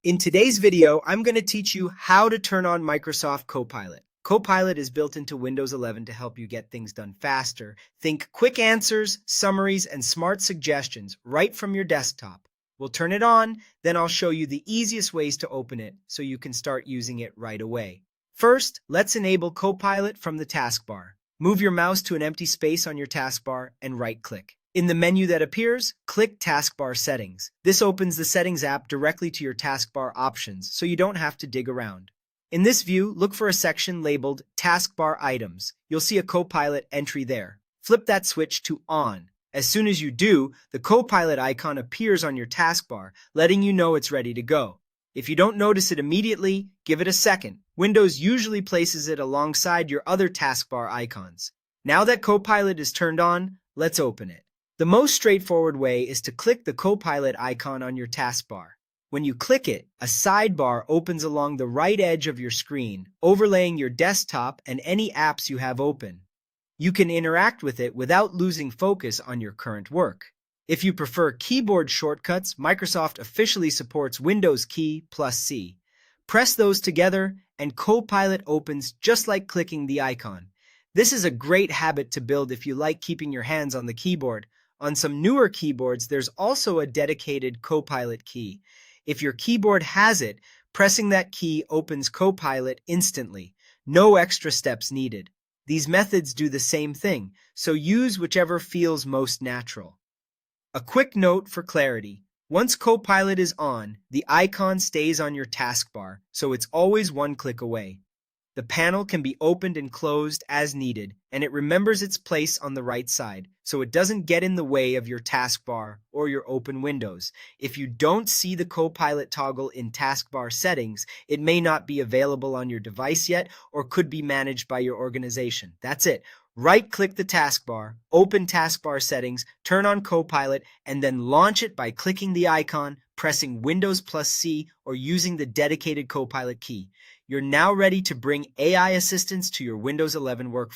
In today's video, I'm going to teach you how to turn on Microsoft Copilot. Copilot is built into Windows 11 to help you get things done faster. Think quick answers, summaries, and smart suggestions right from your desktop. We'll turn it on, then I'll show you the easiest ways to open it so you can start using it right away. First, let's enable Copilot from the taskbar. Move your mouse to an empty space on your taskbar and right-click. In the menu that appears, click Taskbar Settings. This opens the Settings app directly to your taskbar options, so you don't have to dig around. In this view, look for a section labeled Taskbar Items. You'll see a Copilot entry there. Flip that switch to On. As soon as you do, the Copilot icon appears on your taskbar, letting you know it's ready to go. If you don't notice it immediately, give it a second. Windows usually places it alongside your other taskbar icons. Now that Copilot is turned on, let's open it. The most straightforward way is to click the Copilot icon on your taskbar. When you click it, a sidebar opens along the right edge of your screen, overlaying your desktop and any apps you have open. You can interact with it without losing focus on your current work. If you prefer keyboard shortcuts, Microsoft officially supports Windows key plus C. Press those together and Copilot opens just like clicking the icon. This is a great habit to build if you like keeping your hands on the keyboard. On some newer keyboards, there's also a dedicated Copilot key. If your keyboard has it, pressing that key opens Copilot instantly. No extra steps needed. These methods do the same thing, so use whichever feels most natural. A quick note for clarity. Once Copilot is on, the icon stays on your taskbar, so it's always one click away. The panel can be opened and closed as needed, and it remembers its place on the right side, so it doesn't get in the way of your taskbar or your open windows. If you don't see the Copilot toggle in taskbar settings, it may not be available on your device yet or could be managed by your organization. That's it. Right-click the taskbar, open taskbar settings, turn on Copilot, and then launch it by clicking the icon, pressing Windows plus C, or using the dedicated Copilot key. You're now ready to bring AI assistance to your Windows 11 workflow.